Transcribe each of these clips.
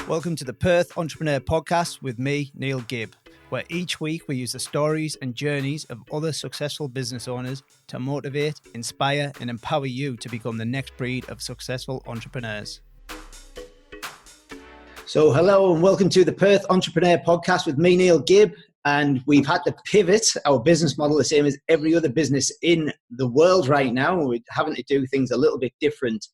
Welcome to the Perth Entrepreneur Podcast with me, Neil Gibb, where each week we use the stories and journeys of other successful business owners to motivate, inspire, and empower you to become the next breed of successful entrepreneurs. So hello and welcome to the Perth Entrepreneur Podcast with me, Neil Gibb. And we've had to pivot our business model the same as every other business in the world right now. We're having to do things a little bit different.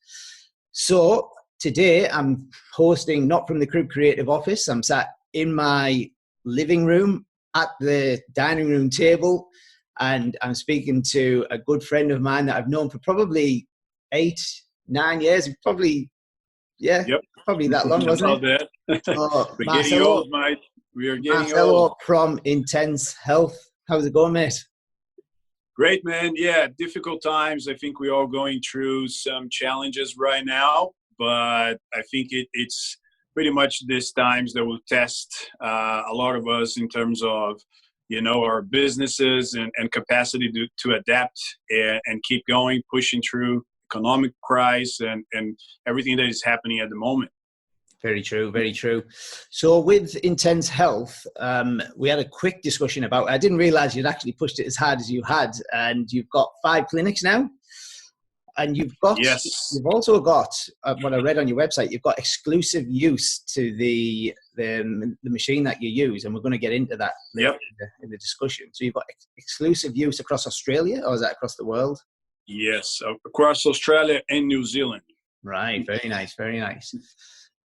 So today I'm hosting not from the Crib Creative office. I'm sat in my living room at the dining room table, and I'm speaking to a good friend of mine that I've known for probably 8-9 years. Probably that long, wasn't it? We're getting old, mate. We are getting Marcelo old. from Intense Health. How's it going, mate? Great, man. Yeah, difficult times. I think we're all going through some challenges right now, but I think it's pretty much these times that will test a lot of us in terms of, our businesses and capacity to adapt and keep going, pushing through economic crisis and everything that is happening at the moment. Very true, very true. So with Intense Health, we had a quick discussion about it. I didn't realize you'd actually pushed it as hard as you had, and you've got 5 clinics now. And you've also got, what I read on your website, you've got exclusive use to the machine that you use, and we're going to get into that later in the discussion. So you've got exclusive use across Australia, or is that across the world? Yes, across Australia and New Zealand. Right, very nice, very nice.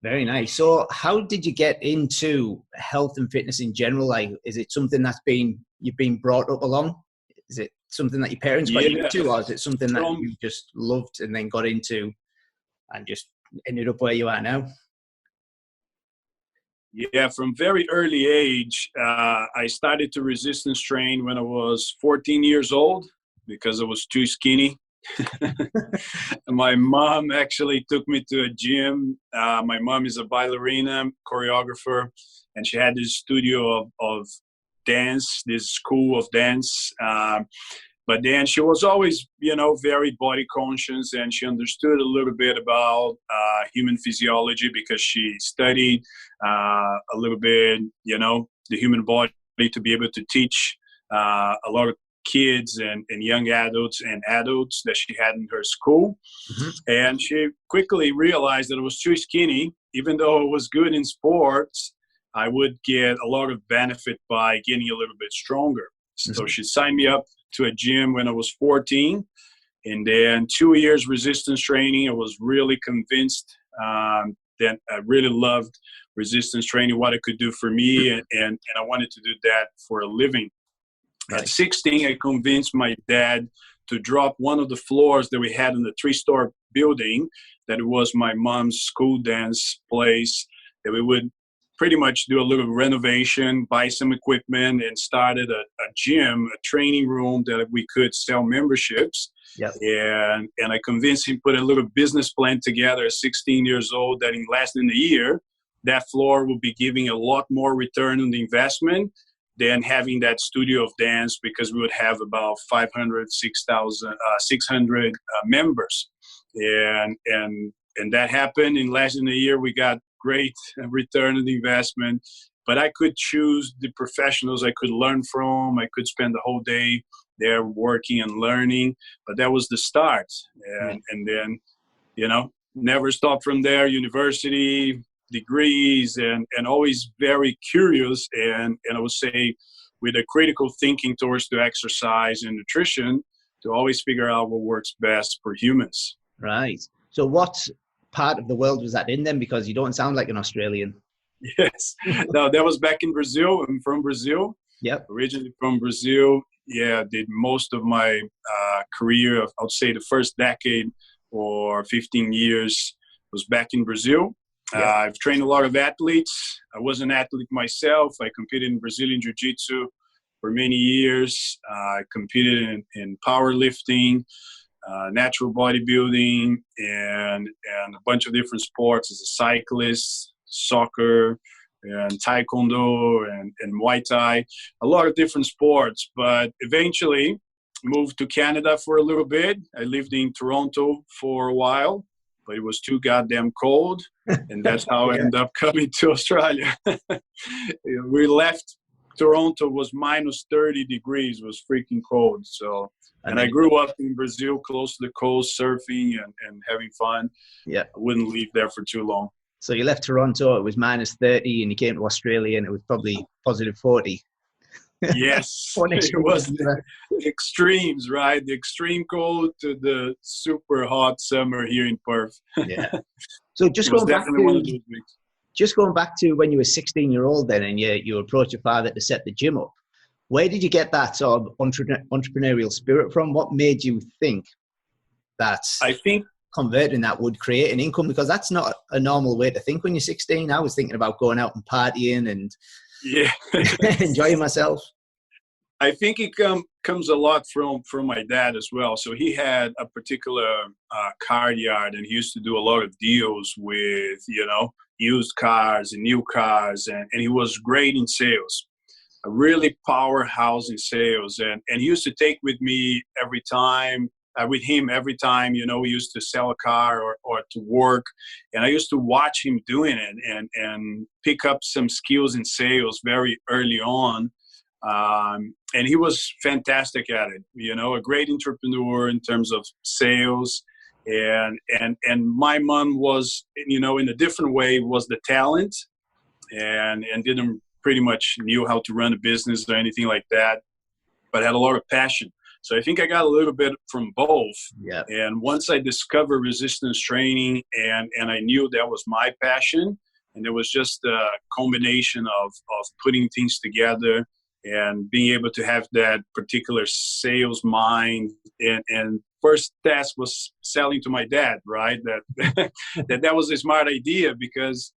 Very nice. So how did you get into health and fitness in general? Like, is it something you've been brought up along? Is it something that your parents got you into, or is it something that you just loved and then got into and just ended up where you are now? Yeah, from very early age, I started to resistance train when I was 14 years old because I was too skinny. My mom actually took me to a gym. My mom is a ballerina, choreographer, and she had this studio of dance, this school of dance. But then she was always, very body conscious, and she understood a little bit about human physiology because she studied a little bit, the human body to be able to teach a lot of kids and young adults and adults that she had in her school. Mm-hmm. And she quickly realized that I was too skinny. Even though I was good in sports, I would get a lot of benefit by getting a little bit stronger. Mm-hmm. So she signed me up to a gym when I was 14. And then 2 years resistance training. I was really convinced that I really loved resistance training, what it could do for me. And I wanted to do that for a living. Right. At 16, I convinced my dad to drop one of the floors that we had in the 3-story building, that it was my mom's school dance place, that we would pretty much do a little renovation, buy some equipment, and started a gym, a training room that we could sell memberships. Yep. And I convinced him to put a little business plan together at 16 years old that in less than a year, that floor will be giving a lot more return on the investment than having that studio of dance, because we would have about 600 members. And that happened in less than a year. We got great return on the investment, but I could choose the professionals I could learn from. I could spend the whole day there working and learning, but that was the start. And then, never stopped from there, university, degrees, and always very curious, and I would say with a critical thinking towards the exercise and nutrition to always figure out what works best for humans. Right. So what part of the world was that in then? Because you don't sound like an Australian. Yes. No, that was back in Brazil. I'm from Brazil. Yep. Originally from Brazil. Yeah, did most of my career, I would say the first decade or 15 years was back in Brazil. Yeah. I've trained a lot of athletes. I was an athlete myself. I competed in Brazilian Jiu-Jitsu for many years. I competed in powerlifting, natural bodybuilding, and a bunch of different sports as a cyclist, soccer, and taekwondo, and Muay Thai. A lot of different sports, but eventually moved to Canada for a little bit. I lived in Toronto for a while. but it was too goddamn cold. And that's how I ended up coming to Australia. We left, Toronto was minus 30 degrees, it was freaking cold. So, and I grew up in Brazil, close to the coast, surfing and having fun. Yeah. I wouldn't leave there for too long. So you left Toronto, it was minus 30, and you came to Australia and it was probably positive 40. Yes, it was the extremes, right? The extreme cold to the super hot summer here in Perth. Yeah. So just going back to when you were 16-year-old then, and you approached your father to set the gym up. Where did you get that sort of entrepreneurial spirit from? What made you think that converting that would create an income? Because that's not a normal way to think when you're 16. I was thinking about going out and partying and enjoying myself. I think it comes a lot from my dad as well. So he had a particular car yard, and he used to do a lot of deals with, used cars and new cars. And he was great in sales, a really powerhouse in sales. And he used to take with him every time, we used to sell a car or to work. And I used to watch him doing it and pick up some skills in sales very early on. And he was fantastic at it, a great entrepreneur in terms of sales. And my mom was, in a different way, was the talent and didn't pretty much knew how to run a business or anything like that, but had a lot of passion. So I think I got a little bit from both. Yeah. And once I discovered resistance training and I knew that was my passion, and it was just a combination of putting things together and being able to have that particular sales mind. And first task was selling to my dad, right? That was a smart idea, because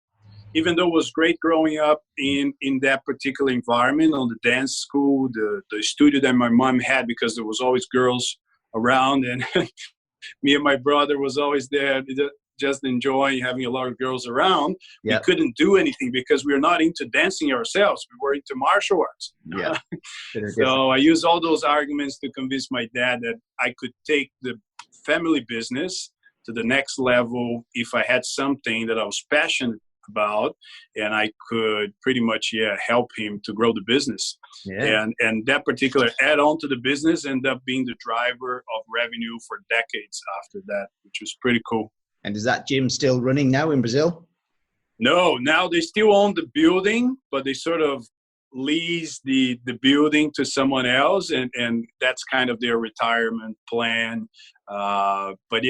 even though it was great growing up in that particular environment, on the dance school, the studio that my mom had, because there was always girls around, and me and my brother was always there just enjoying having a lot of girls around. Yeah. We couldn't do anything because we were not into dancing ourselves. We were into martial arts. Yeah. So I used all those arguments to convince my dad that I could take the family business to the next level if I had something that I was passionate about, and I could pretty much help him to grow the business. And that particular add-on to the business ended up being the driver of revenue for decades after that, which was pretty cool. And is that gym still running now in Brazil? No, now they still own the building, but they sort of lease the building to someone else, and that's kind of their retirement plan. But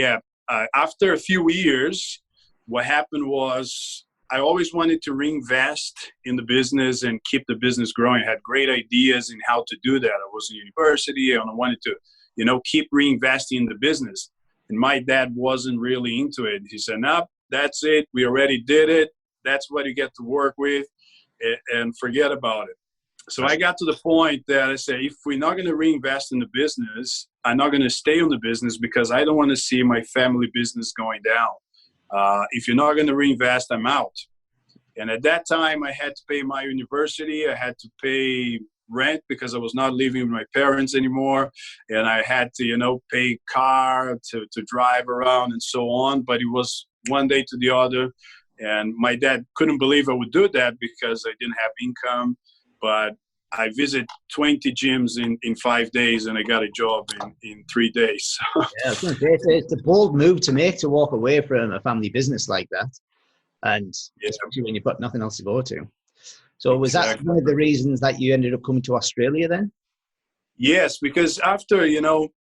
after a few years, what happened was I always wanted to reinvest in the business and keep the business growing. I had great ideas in how to do that. I was in university and I wanted to, keep reinvesting in the business. And my dad wasn't really into it. He said, "No, that's it. We already did it. That's what you get to work with, and forget about it." So I got to the point that I said, if we're not going to reinvest in the business, I'm not going to stay on the business, because I don't want to see my family business going down. If you're not going to reinvest, I'm out. And at that time, I had to pay my university. I had to pay rent because I was not living with my parents anymore. And I had to, pay car to drive around and so on. But it was one day to the other. And my dad couldn't believe I would do that because I didn't have income. But I visit 20 gyms in 5 days, and I got a job in 3 days. It's a bold move to make, to walk away from a family business like that. And especially when you've got nothing else to go to. So was that one of the reasons that you ended up coming to Australia then? Yes, because after,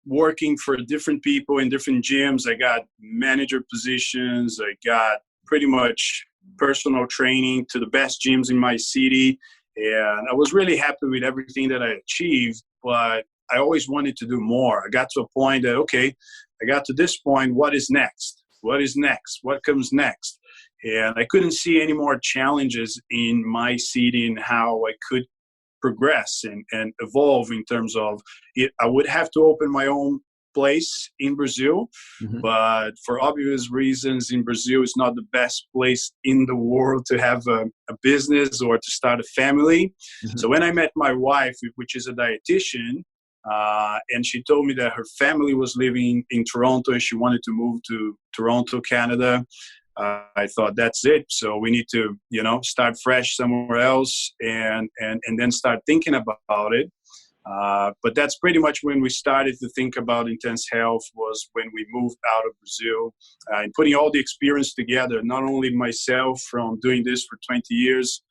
working for different people in different gyms, I got manager positions. I got pretty much personal training to the best gyms in my city. And I was really happy with everything that I achieved, but I always wanted to do more. I got to a point that, okay, I got to this point. What is next? What is next? What comes next? And I couldn't see any more challenges in my city and how I could progress and evolve in terms of it. I would have to open my own place in Brazil, but for obvious reasons, in Brazil is not the best place in the world to have a business or to start a family. So when I met my wife, which is a dietitian, And she told me that her family was living in Toronto and she wanted to move to Toronto, Canada. I thought that's it. So we need to, start fresh somewhere else and then start thinking about it. But that's pretty much when we started to think about Intense Health, was when we moved out of Brazil and putting all the experience together, not only myself from doing this for 20 years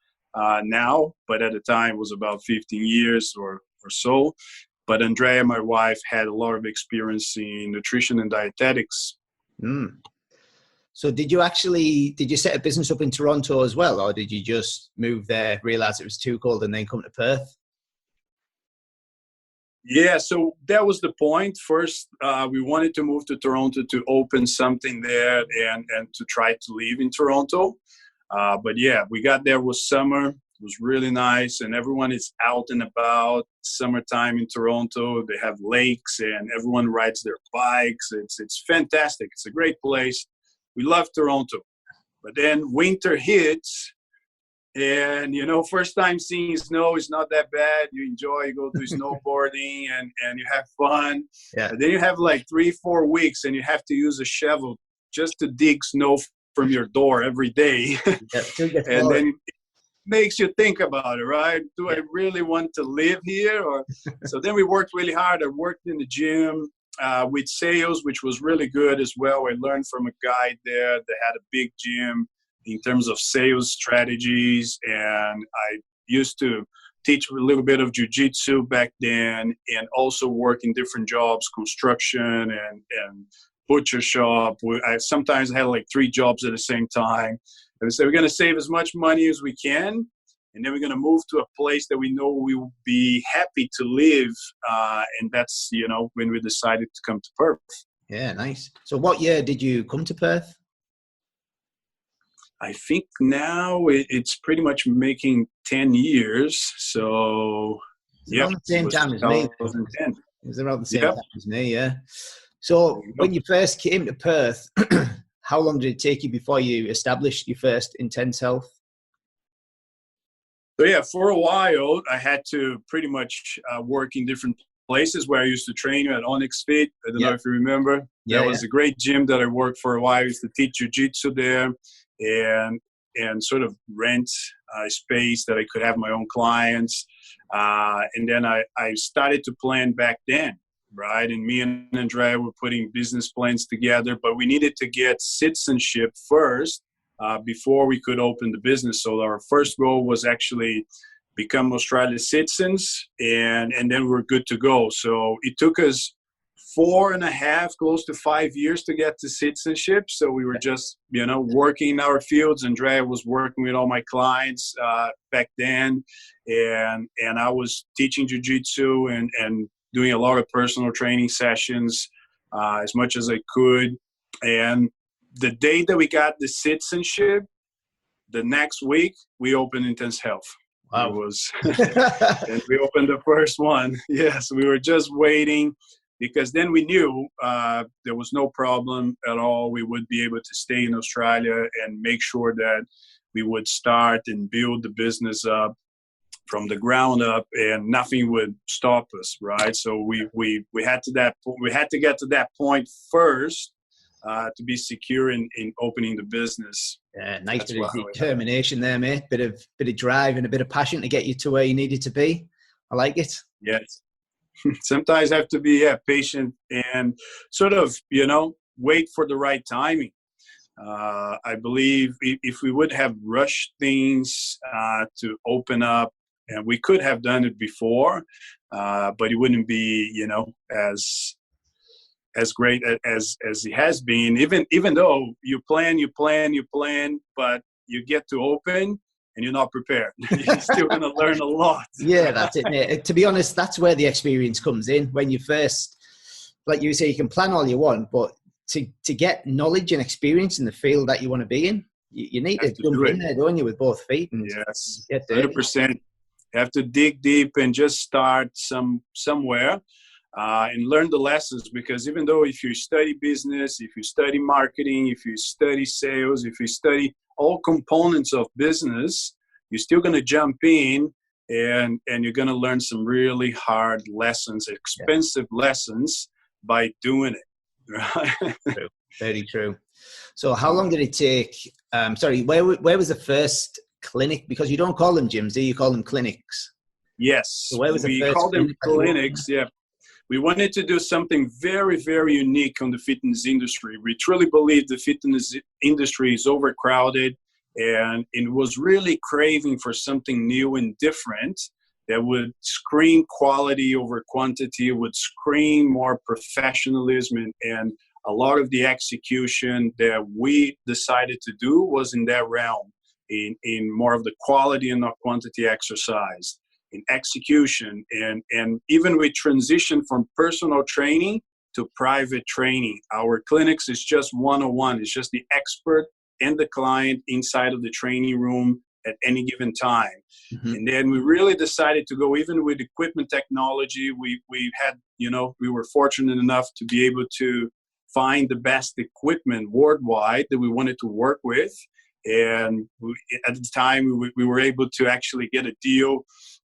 now, but at the time was about 15 years or so. But Andrea, my wife, had a lot of experience in nutrition and dietetics. Mm. So did you set a business up in Toronto as well, or did you just move there, realize it was too cold, and then come to Perth? Yeah, so that was the point. First, we wanted to move to Toronto to open something there and to try to live in Toronto. But yeah, we got there, it was summer. It was really nice, and everyone is out and about. Summertime in Toronto, they have lakes and everyone rides their bikes. It's fantastic. It's a great place. We love Toronto. But then winter hits, and first time seeing snow is not that bad. You enjoy, you go do snowboarding and you have fun. Yeah. And then you have like 3-4 weeks and you have to use a shovel just to dig snow from your door every day. And then it makes you think about it, right? Do I really want to live here? So then we worked really hard. I worked in the gym with sales, which was really good as well. I learned from a guy there that had a big gym in terms of sales strategies, and I used to teach a little bit of jiu-jitsu back then, and also work in different jobs, construction and butcher shop. I sometimes had like 3 jobs at the same time. And we said, we're going to save as much money as we can, and then we're going to move to a place that we know we will be happy to live. And that's, when we decided to come to Perth. Yeah, nice. So what year did you come to Perth? I think now it's pretty much making 10 years. So, yeah. Around the same time as me. 2010. It was around the same time as me, yeah. So when you first came to Perth, how long did it take you before you established your first Intense Health? So yeah, for a while, I had to pretty much work in different places where I used to train at Onyx Fit. I don't know if you remember. That was a great gym that I worked for a while. I used to teach jiu-jitsu there and sort of rent space that I could have my own clients. And then I started to plan back then, right? And me and Andrea were putting business plans together, but we needed to get citizenship first before we could open the business. So our first goal was actually become Australian citizens, and then we were good to go. So it took us 4.5, close to 5 years to get to citizenship. So we were just, working in our fields. Andrea was working with all my clients back then. And I was teaching jiu-jitsu and doing a lot of personal training sessions as much as I could. And the day that we got the citizenship, the next week, we opened Intense Health. Wow. And we opened the first one. Yes, we were just waiting, because then we knew there was no problem at all. We would be able to stay in Australia and make sure that we would start and build the business up from the ground up, and nothing would stop us, right? So we had to get to that point first to be secure in opening the business. Yeah, nice bit of determination there, mate. Bit of drive and a bit of passion to get you to where you needed to be. I like it. Yes. Sometimes have to be patient and sort of, wait for the right timing. I believe if we would have rushed things to open up, and we could have done it before, but it wouldn't be, as great as it has been. Even though you plan, but you get to open and you're not prepared. You're still going to learn a lot. Yeah, that's it, mate. To be honest, that's where the experience comes in. When you first, like you say, you can plan all you want, but to get knowledge and experience in the field that you want to be in, you need to jump in there, don't you, with both feet? And yes, 100%. You have to dig deep and just start somewhere and learn the lessons. Because even though if you study business, if you study marketing, if you study sales, if you study all components of business, you're still going to jump in and you're going to learn some really hard lessons, expensive lessons by doing it. Right? True. Very true. So how long did it take? Where was the first clinic? Because you don't call them gyms, do you? You call them clinics. Yes, So where was the we first call them clinic clinics. Yeah. We wanted to do something very, very unique on the fitness industry. We truly believe the fitness industry is overcrowded, and it was really craving for something new and different that would scream quality over quantity, would scream more professionalism, and a lot of the execution that we decided to do was in that realm, in more of the quality and not quantity exercise, in execution, and even we transition from personal training to private training. Our clinics is just one-on-one. It's just the expert and the client inside of the training room at any given time. Mm-hmm. And then we really decided to go even with equipment technology. We had, we were fortunate enough to be able to find the best equipment worldwide that we wanted to work with. And at the time, we were able to actually get a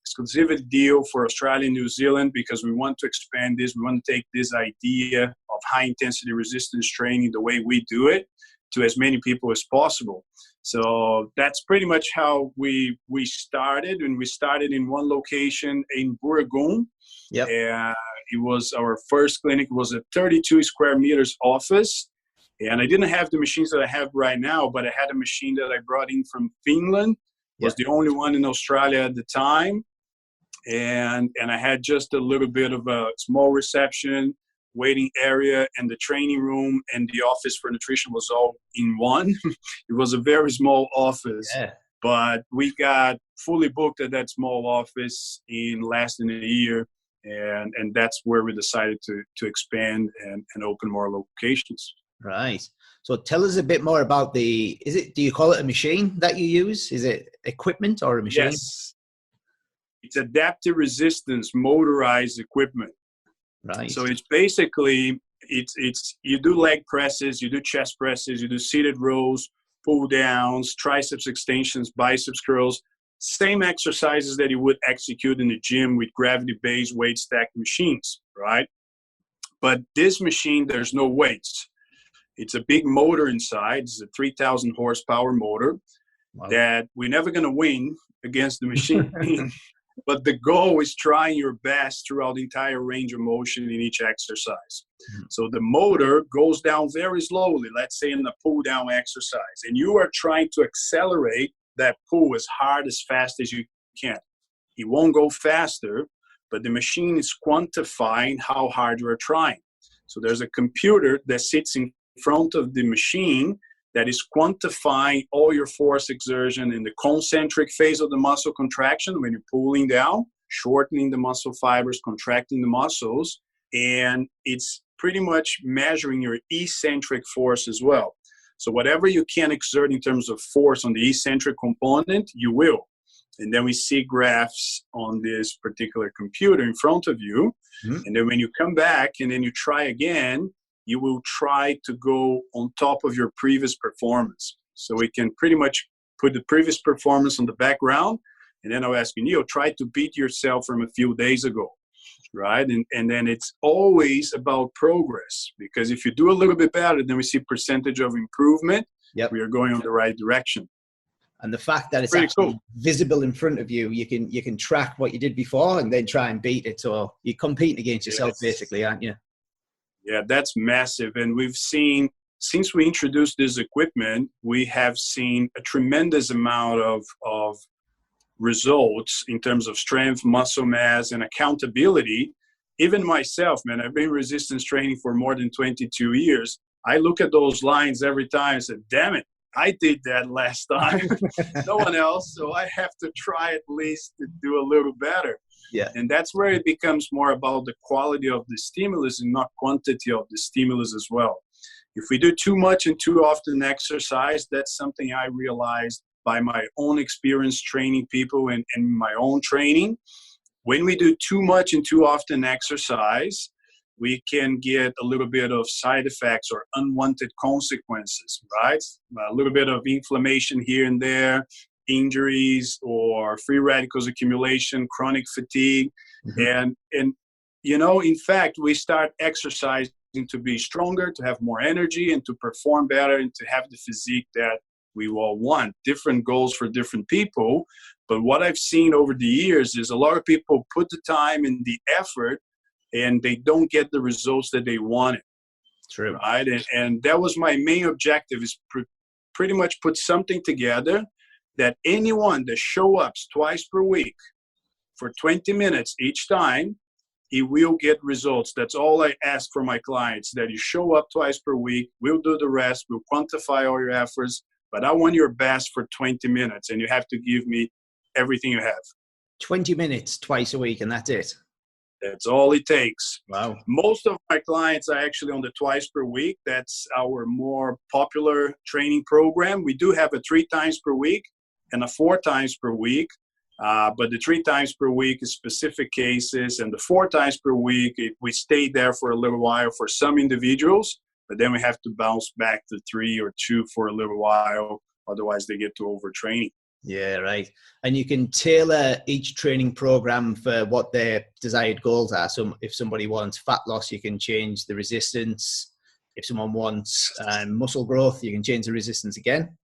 exclusivity deal for Australia and New Zealand, because we want to expand this. We want to take this idea of high intensity resistance training the way we do it to as many people as possible. So that's pretty much how we started. And we started in one location in Burgoon. Yep. It was our first clinic. It was a 32 square meters office. And I didn't have the machines that I have right now, but I had a machine that I brought in from Finland. It was the only one in Australia at the time. And I had just a little bit of a small reception, waiting area, and the training room and the office for nutrition was all in one. It was a very small office, but we got fully booked at that small office in less than a year. And that's where we decided to expand and open more locations. Right. So tell us a bit more about do you call it a machine that you use? Is it equipment or a machine? Yes. It's adaptive resistance motorized equipment. Right. So it's basically, you do leg presses, you do chest presses, you do seated rows, pull downs, triceps extensions, biceps curls, same exercises that you would execute in the gym with gravity-based weight stack machines, right? But this machine, there's no weights. It's a big motor inside. It's a 3,000 horsepower motor. Wow. That we're never going to win against the machine. But the goal is trying your best throughout the entire range of motion in each exercise. Mm-hmm. So the motor goes down very slowly, let's say in the pull down exercise, and you are trying to accelerate that pull as hard, as fast as you can. It won't go faster, but the machine is quantifying how hard you are trying. So there's a computer that sits in front of the machine that is quantifying all your force exertion in the concentric phase of the muscle contraction when you're pulling down, shortening the muscle fibers, contracting the muscles, and it's pretty much measuring your eccentric force as well. So whatever you can exert in terms of force on the eccentric component, you will. And then we see graphs on this particular computer in front of you. Mm-hmm. And then when you come back and then you try again, you will try to go on top of your previous performance. So we can pretty much put the previous performance on the background, and then I'll ask you, Neil, try to beat yourself from a few days ago, right? And then it's always about progress, because if you do a little bit better, then we see percentage of improvement. Yep. We are going in the right direction. And the fact that it's actually visible in front of you, you can track what you did before and then try and beat it. So you're competing against yourself, basically, aren't you? Yeah, that's massive. And we've seen, since we introduced this equipment, we have seen a tremendous amount of results in terms of strength, muscle mass, and accountability. Even myself, man, I've been resistance training for more than 22 years. I look at those lines every time and say, damn it, I did that last time. No one else. So I have to try at least to do a little better. Yeah. And that's where it becomes more about the quality of the stimulus and not quantity of the stimulus as well. If we do too much and too often exercise, that's something I realized by my own experience training people and my own training. When we do too much and too often exercise, we can get a little bit of side effects or unwanted consequences, right? A little bit of inflammation here and there, injuries or free radicals accumulation, chronic fatigue. And in fact, we start exercising to be stronger, to have more energy, and to perform better, and to have the physique that we all want. Different goals for different people. But what I've seen over the years is a lot of people put the time and the effort, and they don't get the results that they wanted. True. Right? And that was my main objective, is pretty much put something together that anyone that show up twice per week for 20 minutes each time, he will get results. That's all I ask for my clients, that you show up twice per week. We'll do the rest. We'll quantify all your efforts. But I want your best for 20 minutes, and you have to give me everything you have. 20 minutes twice a week, and that's it? That's all it takes. Wow. Most of my clients are actually on the twice per week. That's our more popular training program. We do have a 3 times per week and a 4 times per week. But the 3 times per week is specific cases, and the 4 times per week, we stay there for a little while for some individuals, but then we have to bounce back to 3 or 2 for a little while. Otherwise, they get to overtraining. Yeah, right. And you can tailor each training program for what their desired goals are. So if somebody wants fat loss, you can change the resistance. If someone wants muscle growth, you can change the resistance again.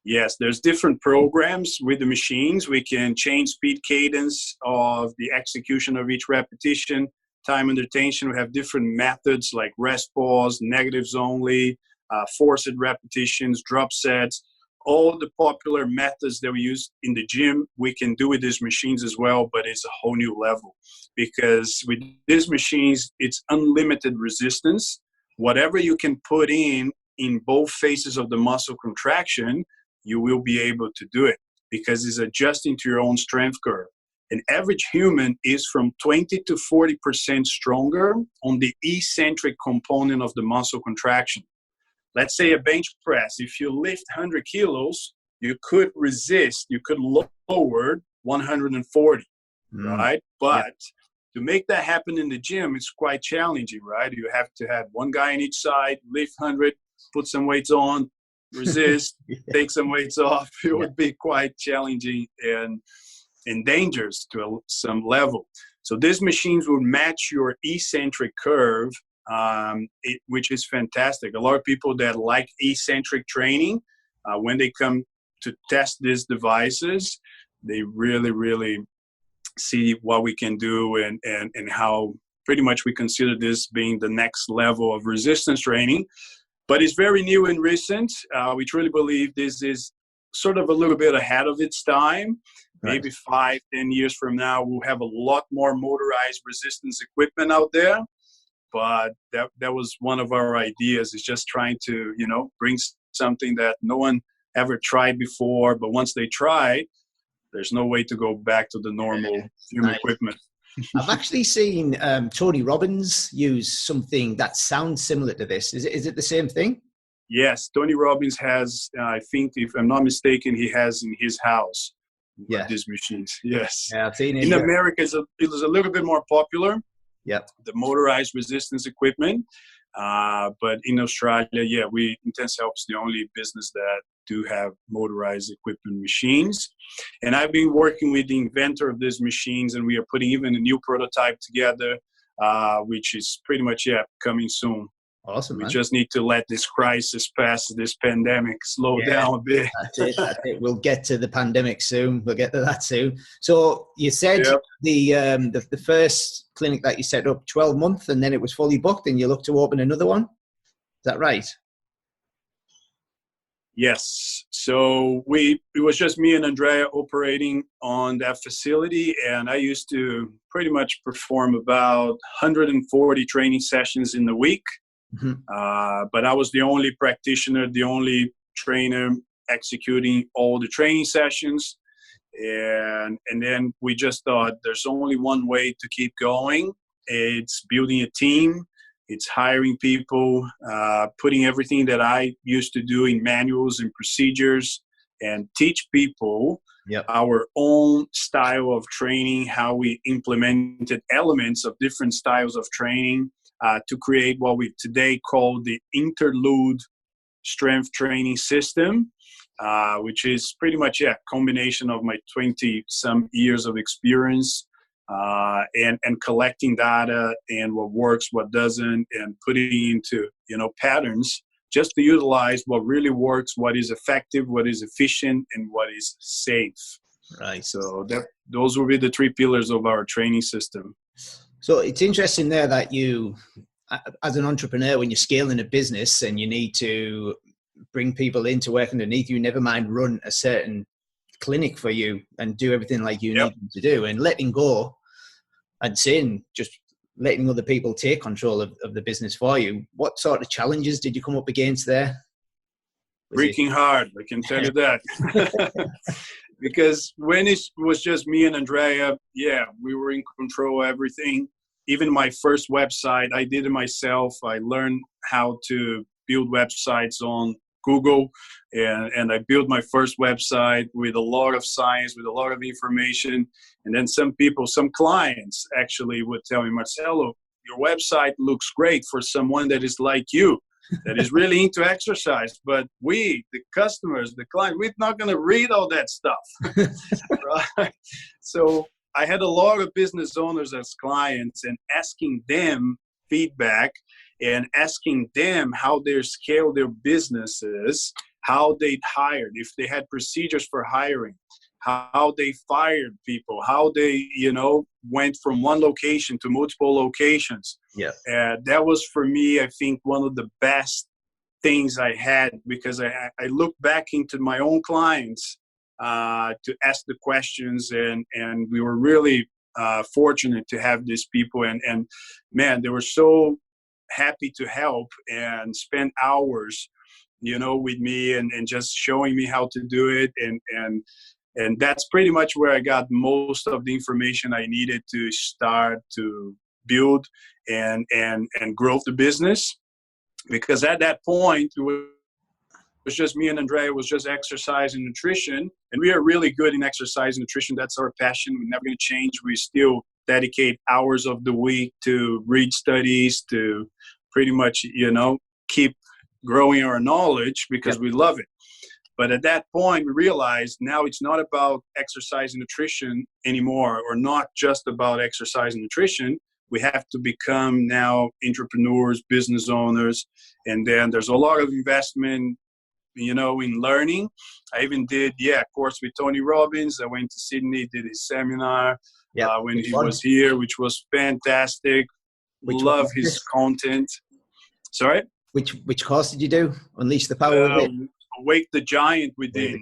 Yes, there's different programs with the machines. We can change speed cadence of the execution of each repetition, time under tension. We have different methods like rest pause, negatives only, forced repetitions, drop sets. All the popular methods that we use in the gym, we can do with these machines as well, but it's a whole new level. Because with these machines, it's unlimited resistance. Whatever you can put in both phases of the muscle contraction, you will be able to do it, because it's adjusting to your own strength curve. An average human is from 20 to 40% stronger on the eccentric component of the muscle contraction. Let's say a bench press. If you lift 100 kilos, you could resist, you could lower 140, right? But to make that happen in the gym, it's quite challenging, right? You have to have one guy on each side, lift 100, put some weights on, resist, take some weights off. It would be quite challenging and dangerous to some level. So these machines will match your eccentric curve, which is fantastic. A lot of people that like eccentric training, when they come to test these devices, they really, really see what we can do and how pretty much we consider this being the next level of resistance training. But it's very new and recent. We truly believe this is sort of a little bit ahead of its time. Right. Maybe 5-10 years from now, we'll have a lot more motorized resistance equipment out there. But that was one of our ideas, is just trying to, bring something that no one ever tried before. But once they try, there's no way to go back to the normal human equipment. I've actually seen Tony Robbins use something that sounds similar to this. Is it the same thing? Yes, Tony Robbins has, I think, if I'm not mistaken, he has in his house these machines. Yes. Yeah, I've seen it. In America, it was a little bit more popular. Yep. The motorized resistance equipment. But in Australia, Intense Health is the only business that do have motorized equipment machines. And I've been working with the inventor of these machines, and we are putting even a new prototype together, which is pretty much, coming soon. Awesome, We just need to let this crisis pass, this pandemic, slow down a bit. That's it. We'll get to the pandemic soon. We'll get to that soon. So you said the first clinic that you set up 12 months, and then it was fully booked, and you look to open another one. Is that right? Yes. So it was just me and Andrea operating on that facility, and I used to pretty much perform about 140 training sessions in the week. Mm-hmm. But I was the only practitioner, the only trainer executing all the training sessions. And then we just thought there's only one way to keep going. It's building a team. It's hiring people, putting everything that I used to do in manuals and procedures, and teach people our own style of training, how we implemented elements of different styles of training to create what we today call the interlude strength training system. which is pretty much combination of my 20 some years of experience and collecting data and what works, what doesn't, and putting into patterns just to utilize what really works, what is effective, what is efficient, and what is safe. Right. So those will be the 3 pillars of our training system. So it's interesting there that you, as an entrepreneur, when you're scaling a business and you need to bring people in to work underneath you, never mind run a certain clinic for you and do everything like you need them to do, and letting go and saying, just letting other people take control of the business for you. What sort of challenges did you come up against there? Freaking hard, I can tell you that. Because when it was just me and Andrea, we were in control of everything. Even my first website, I did it myself. I learned how to build websites on Google, and I built my first website with a lot of science, with a lot of information. And then some clients actually would tell me, Marcelo, your website looks great for someone that is like you, that is really into exercise. But we, the customers, the client, we're not going to read all that stuff. Right? So I had a lot of business owners as clients and asking them feedback and asking them how they scale their businesses, how they hired, if they had procedures for hiring, how they fired people, how they, went from one location to multiple locations. Yeah. That was, for me, I think, one of the best things I had, because I look back into my own clients to ask the questions, and we were really fortunate to have these people, and man, they were so happy to help and spend hours, with me and just showing me how to do it. And that's pretty much where I got most of the information I needed to start to build and grow the business. Because at that point, it was just me and Andrea. It was just exercise and nutrition. And we are really good in exercise and nutrition. That's our passion. We're never going to change. We still dedicate hours of the week to read studies, to pretty much, keep growing our knowledge, because we love it. But at that point, we realized now it's not about exercise and nutrition anymore, or not just about exercise and nutrition. We have to become now entrepreneurs, business owners. And then there's a lot of investment, in learning. I even did, a course with Tony Robbins. I went to Sydney, did his seminar when he was here, which was fantastic. Love his content. Sorry? Which course did you do? Unleash the Power of It? Wake the Giant we did,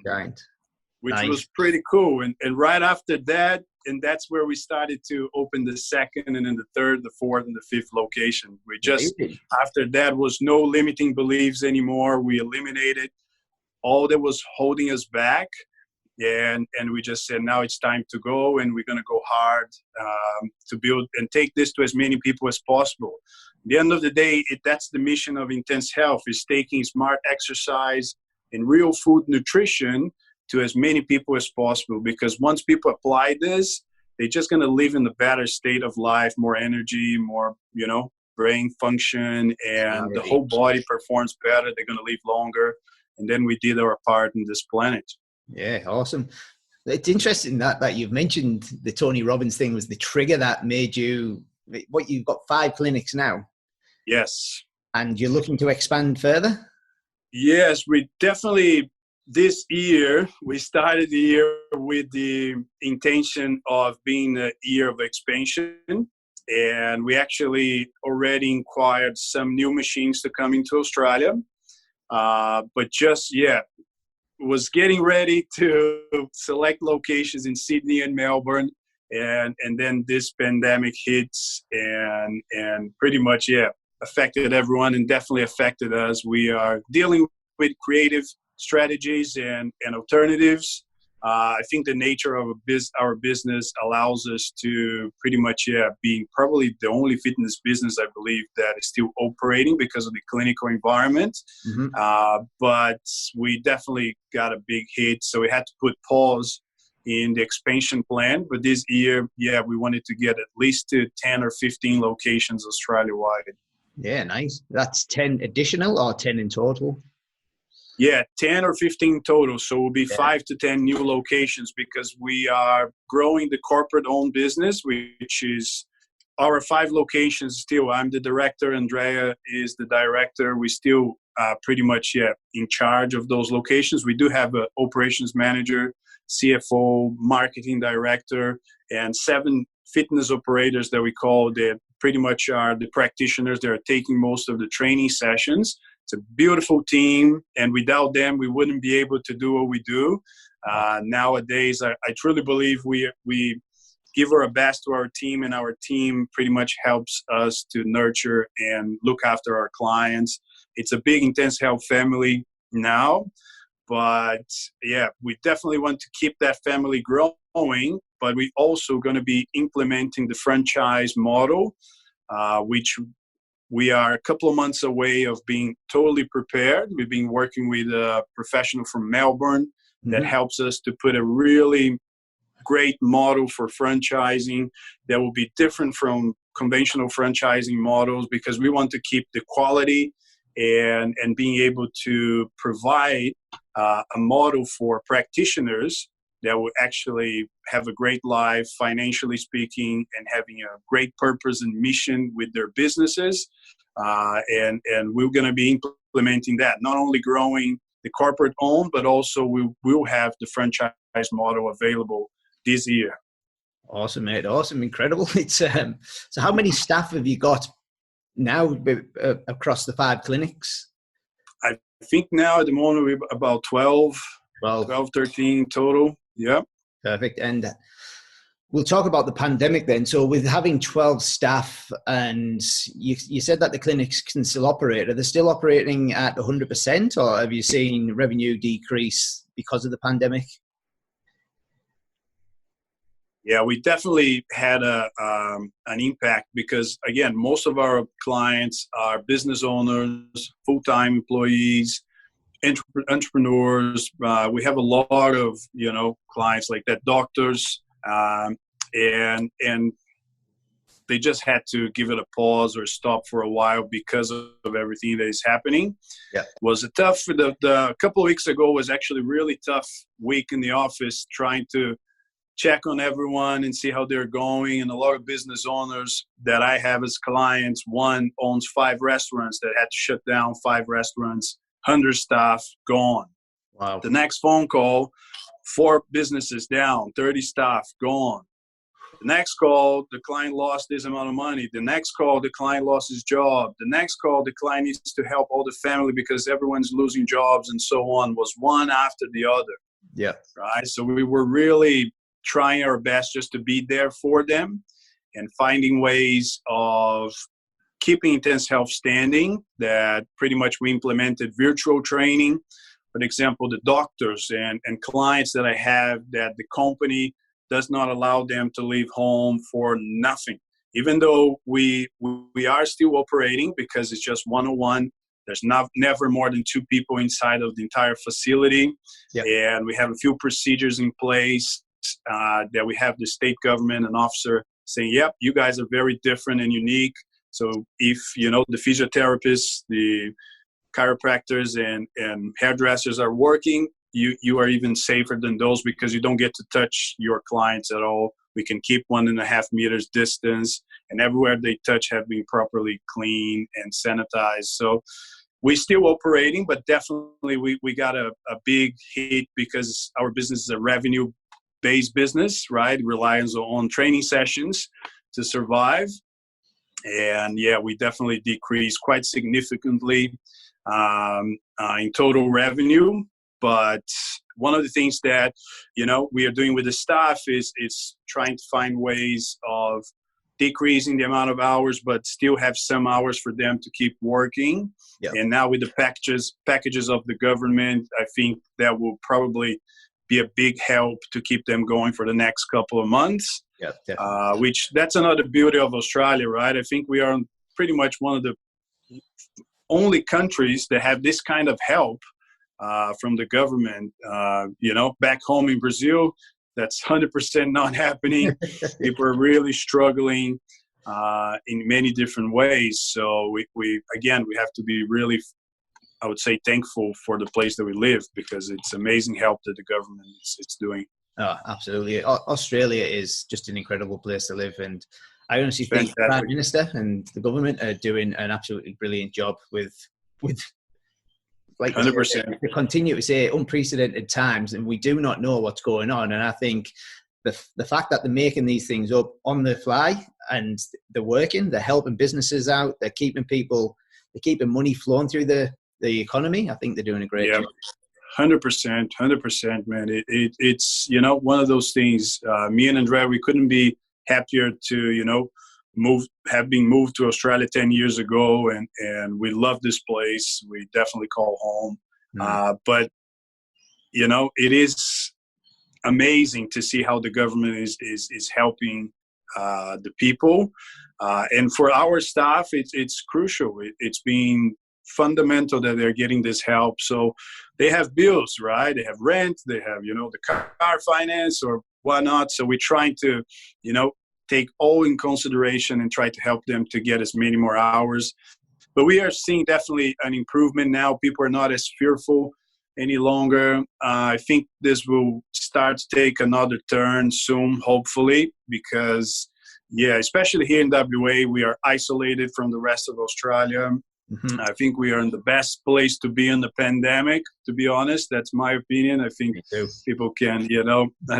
which was pretty cool. And right after that, and that's where we started to open the second, and then the third, the fourth, and the fifth location. We just, after that, was no limiting beliefs anymore. We eliminated all that was holding us back. And we just said, now it's time to go, and we're going to go hard to build and take this to as many people as possible. At the end of the day, that's the mission of Intense Health, is taking smart exercise and real food nutrition to as many people as possible. Because once people apply this, they're just going to live in a better state of life, more energy, more, brain function, and the whole body performs better. They're going to live longer. And then we did our part in this planet. Yeah, awesome. It's interesting that you've mentioned the Tony Robbins thing was the trigger that made you, you've got 5 clinics now. Yes. And you're looking to expand further? Yes, we definitely, this year, we started the year with the intention of being a year of expansion. And we actually already inquired some new machines to come into Australia. But just, was getting ready to select locations in Sydney and Melbourne, and then this pandemic hits and pretty much affected everyone, and definitely affected us. We are dealing with creative strategies and alternatives. I think the nature of our business allows us to pretty much being probably the only fitness business, I believe, that is still operating because of the clinical environment. Mm-hmm. But we definitely got a big hit, so we had to put pause in the expansion plan. But this year, we wanted to get at least to 10 or 15 locations Australia-wide. Yeah, nice. That's 10 additional or 10 in total? Yeah, 10 or 15 total. So it will be Yeah. 5 to 10 new locations because we are growing the corporate-owned business, which is our 5 locations still. I'm the director. Andrea is the director. We still pretty much in charge of those locations. We do have an operations manager, CFO, marketing director, and 7 fitness operators that we call that pretty much are the practitioners that are taking most of the training sessions. It's a beautiful team, and without them, we wouldn't be able to do what we do. Nowadays, I truly believe we give our best to our team, and our team pretty much helps us to nurture and look after our clients. It's a big Intense Health family now, but yeah, we definitely want to keep that family growing, but we also going to be implementing the franchise model, which we are a couple of months away of being totally prepared. We've been working with a professional from Melbourne that helps us to put a really great model for franchising that will be different from conventional franchising models, because we want to keep the quality and being able to provide a model for practitioners that will actually have a great life, financially speaking, and having a great purpose and mission with their businesses. And we're going to be implementing that, not only growing the corporate owned, but also we will have the franchise model available this year. Awesome, mate. Awesome. Incredible. It's so how many staff have you got now across the 5 clinics? I think now at the moment we're about 12, 13 total. Yeah. Perfect. And we'll talk about the pandemic then. So with having 12 staff, and you said that the clinics can still operate, are they still operating at 100%, or have you seen revenue decrease because of the pandemic? Yeah, we definitely had an impact because, again, most of our clients are business owners, full-time employees, entrepreneurs. We have a lot of, clients like that, doctors, and they just had to give it a pause or stop for a while because of everything that is happening. Yeah, was a tough. The couple of weeks ago was actually a really tough week in the office, trying to check on everyone and see how they're going. And a lot of business owners that I have as clients, one owns 5 restaurants that had to shut down, 5 restaurants, 100 staff gone. Wow. The next phone call, 4 businesses down, 30 staff gone. The next call, the client lost this amount of money. The next call, the client lost his job. The next call, the client needs to help all the family because everyone's losing jobs and so on, was one after the other. Yeah. Right. So we were really trying our best just to be there for them and finding ways of keeping Intense Health standing. That pretty much we implemented virtual training. For example, the doctors and clients that I have that the company does not allow them to leave home for nothing. Even though we are still operating because it's just one-on-one. There's never more than 2 people inside of the entire facility. Yep. And we have a few procedures in place that we have the state government and officer saying, yep, you guys are very different and unique. So if, the physiotherapists, the chiropractors and hairdressers are working, you are even safer than those because you don't get to touch your clients at all. We can keep 1.5 meters distance, and everywhere they touch have been properly cleaned and sanitized. So we're still operating, but definitely we got a big hit because our business is a revenue-based business, right? It relies on training sessions to survive. And yeah, we definitely decreased quite significantly in total revenue. But one of the things that, we are doing with the staff is trying to find ways of decreasing the amount of hours, but still have some hours for them to keep working. Yep. And now with the packages of the government, I think that will probably be a big help to keep them going for the next couple of months. Yeah, which that's another beauty of Australia, right? I think we are pretty much one of the only countries that have this kind of help from the government. Back home in Brazil, that's 100% not happening. People are really struggling in many different ways. So we have to be really I would say, thankful for the place that we live, because it's amazing help that the government is doing. Oh, absolutely. Australia is just an incredible place to live. And I honestly think the Fantastic. Prime Minister and the government are doing an absolutely brilliant job with like you said, 100%. they continue to say unprecedented times, and we do not know what's going on. And I think the fact that they're making these things up on the fly and they're working, they're helping businesses out, they're keeping money flowing through the economy. I think they're doing a great job. 100%, man. It's, one of those things. Me and Andrea, we couldn't be happier to, have been moved to Australia 10 years ago, and we love this place. We definitely call home. But it is amazing to see how the government is helping the people, and for our staff, it's crucial. It's been fundamental that they're getting this help. So they have bills, right? They have rent, they have the car finance or whatnot. So we're trying to take all in consideration and try to help them to get as many more hours. But we are seeing definitely an improvement now. People are not as fearful any longer. I think this will start to take another turn soon, hopefully, because especially here in WA, we are isolated from the rest of Australia. Mm-hmm. I think we are in the best place to be in the pandemic, to be honest. That's my opinion. I think people can,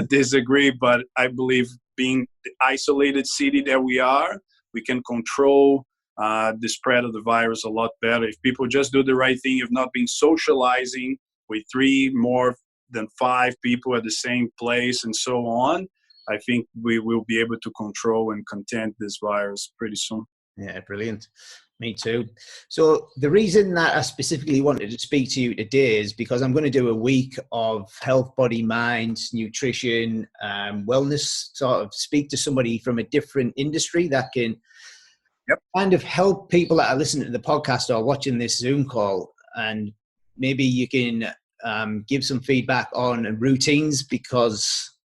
disagree, but I believe being the isolated city that we are, we can control the spread of the virus a lot better. If people just do the right thing, if not being socializing with 3 more than 5 people at the same place and so on, I think we will be able to control and contain this virus pretty soon. Yeah, brilliant. Me too. So the reason that I specifically wanted to speak to you today is because I'm going to do a week of health, body, mind, nutrition, wellness, sort of speak to somebody from a different industry that can kind of help people that are listening to the podcast or watching this Zoom call. And maybe you can give some feedback on routines, because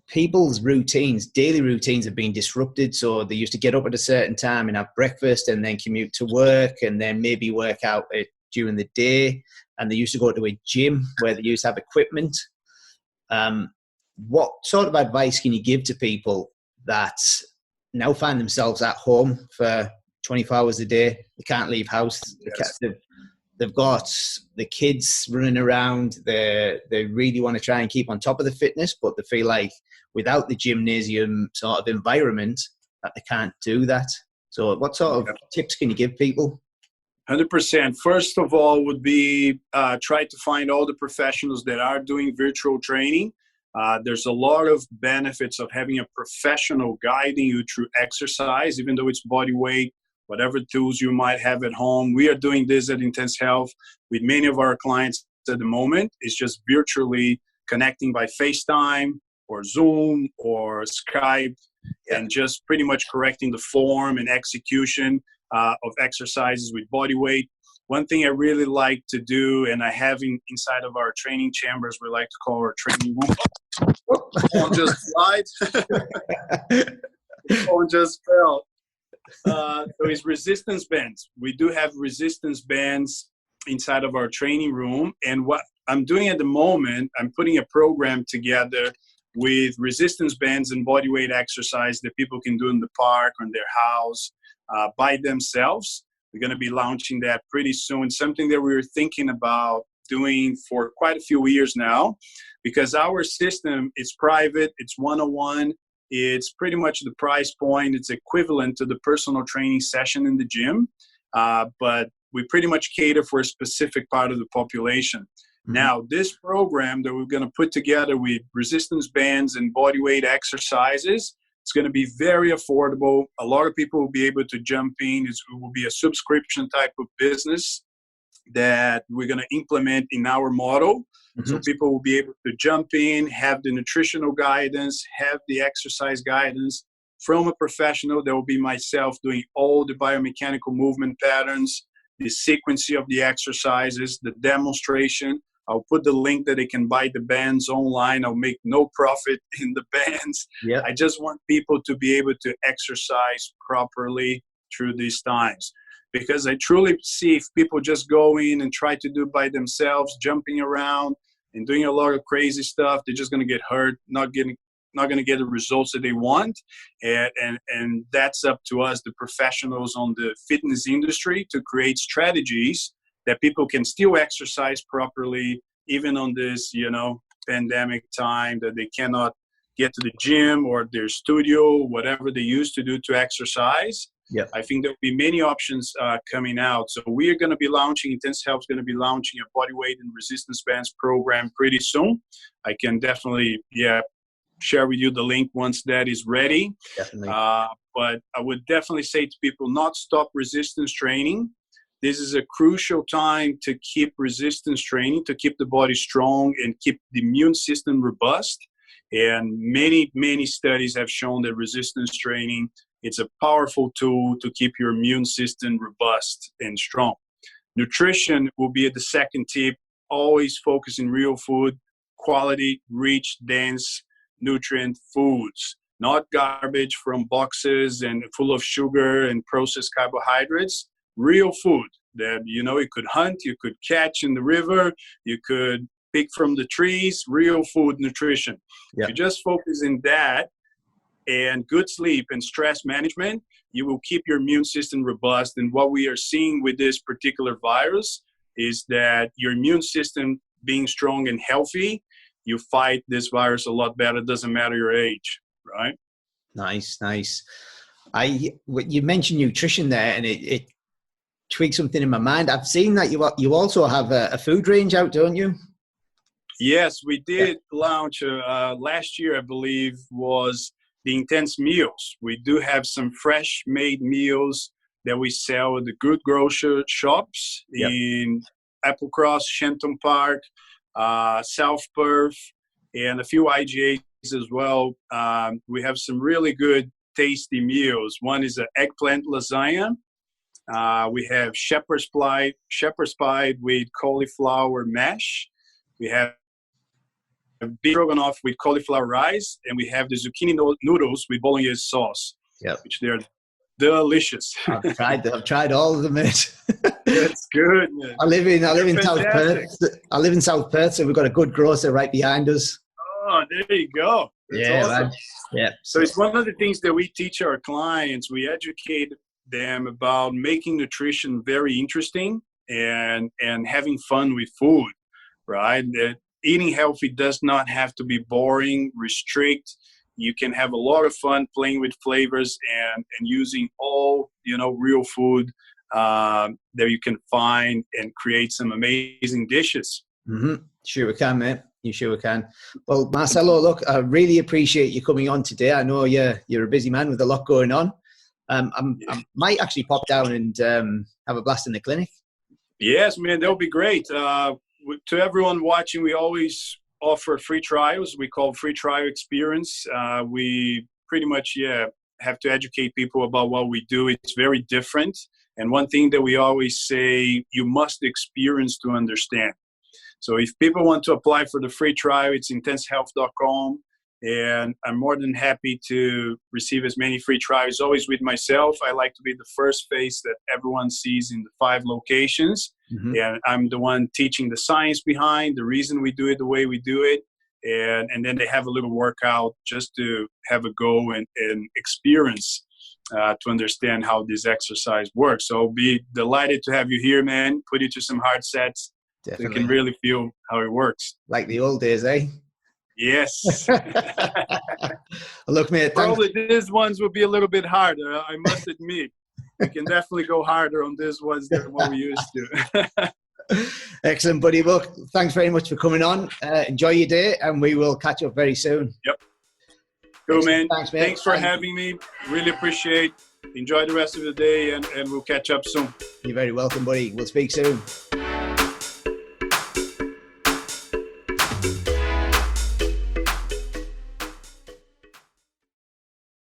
people's routines, daily routines, have been disrupted. So they used to get up at a certain time and have breakfast and then commute to work and then maybe work out during the day. And they used to go to a gym where they used to have equipment. What sort of advice can you give to people that now find themselves at home for 24 hours a day? They can't leave house. Yes. They've got the kids running around. They really want to try and keep on top of the fitness, but they feel like without the gymnasium sort of environment that they can't do that. So what sort of tips can you give people? 100%. First of all would be try to find all the professionals that are doing virtual training. There's a lot of benefits of having a professional guiding you through exercise, even though it's body weight, whatever tools you might have at home. We are doing this at Intense Health with many of our clients at the moment. It's just virtually connecting by FaceTime or Zoom or Skype, and just pretty much correcting the form and execution of exercises with body weight. One thing I really like to do, and I have inside of our training chambers, we like to call our training room. Phone just slide. Phone just fell. So it's resistance bands. We do have resistance bands inside of our training room. And what I'm doing at the moment, I'm putting a program together with resistance bands and body weight exercise that people can do in the park or in their house by themselves. We're going to be launching that pretty soon. Something that we were thinking about doing for quite a few years now, because our system is private, it's one-on-one. It's pretty much the price point. It's equivalent to the personal training session in the gym, but we pretty much cater for a specific part of the population. Mm-hmm. Now, this program that we're going to put together with resistance bands and body weight exercises, it's going to be very affordable. A lot of people will be able to jump in. It will be a subscription type of business that we're going to implement in our model. Mm-hmm. So people will be able to jump in, have the nutritional guidance, have the exercise guidance from a professional. That will be myself doing all the biomechanical movement patterns, the sequence of the exercises, the demonstration. I'll put the link that they can buy the bands online. I'll make no profit in the bands. Yep. I just want people to be able to exercise properly through these times. because I truly see if people just go in and try to do it by themselves, jumping around and doing a lot of crazy stuff, they're just going to get hurt, not going to get the results that they want. And that's up to us, the professionals on the fitness industry, to create strategies that people can still exercise properly, even on this, pandemic time, that they cannot get to the gym or their studio, whatever they used to do to exercise. Yep. I think there'll be many options coming out. So we are going to be launching, Intense Health is going to be launching a bodyweight and resistance bands program pretty soon. I can definitely, share with you the link once that is ready. Definitely. But I would definitely say to people, not stop resistance training. This is a crucial time to keep resistance training, to keep the body strong and keep the immune system robust. And many, many studies have shown that resistance training, it's a powerful tool to keep your immune system robust and strong. Nutrition will be the second tip. Always focus on real food, quality, rich, dense, nutrient foods, not garbage from boxes and full of sugar and processed carbohydrates. Real food that, you could hunt, you could catch in the river, you could pick from the trees, real food nutrition. Yeah. If you just focus in that and good sleep and stress management, you will keep your immune system robust. And what we are seeing with this particular virus is that your immune system being strong and healthy, you fight this virus a lot better. It doesn't matter your age, right? Nice. You mentioned nutrition there, and it tweaked something in my mind. I've seen that you also have a food range out, don't you? Yes, we did launch last year, I believe, was the Intense Meals. We do have some fresh made meals that we sell at the good grocery shops in Applecross, Shenton Park, South Perth, and a few IGAs as well. We have some really good, tasty meals. One is an eggplant lasagna. We have shepherd's pie with cauliflower mash. We have beef stroganoff with cauliflower rice, and we have the zucchini noodles with bolognese sauce. Yeah, which they're delicious. I've tried all of them, mate. That's good, man. I live in South Perth. I live in South Perth, so we've got a good grocer right behind us. Oh, there you go. That's awesome. Man. Yeah. So it's one of the things that we teach our clients. We educate them about making nutrition very interesting and having fun with food, right? That eating healthy does not have to be boring, restrict. You can have a lot of fun playing with flavors and using all, real food that you can find and create some amazing dishes. Mm-hmm. Sure we can, mate. You sure can. Well, Marcelo, look, I really appreciate you coming on today. I know you're a busy man with a lot going on. I might actually pop down and have a blast in the clinic. Yes, man, that would be great. To everyone watching, we always offer free trials. We call free trial experience. We pretty much, have to educate people about what we do. It's very different. And one thing that we always say, you must experience to understand. So if people want to apply for the free trial, it's intensehealth.com. And I'm more than happy to receive as many free trials. Always with myself. I like to be the first face that everyone sees in the 5 locations. Mm-hmm. And I'm the one teaching the science behind, the reason we do it the way we do it. And then they have a little workout just to have a go and experience to understand how this exercise works. So I'll be delighted to have you here, man. Put you to some hard sets. Definitely. So you can really feel how it works. Like the old days, eh? Yes. Look, mate. Probably these ones will be a little bit harder, I must admit. We can definitely go harder on these ones than what we used to. Excellent, buddy. Look, thanks very much for coming on. Enjoy your day, and we will catch up very soon. Yep. Cool, man. Thanks, mate. Thanks for having me. Really appreciate. Enjoy the rest of the day, and we'll catch up soon. You're very welcome, buddy. We'll speak soon.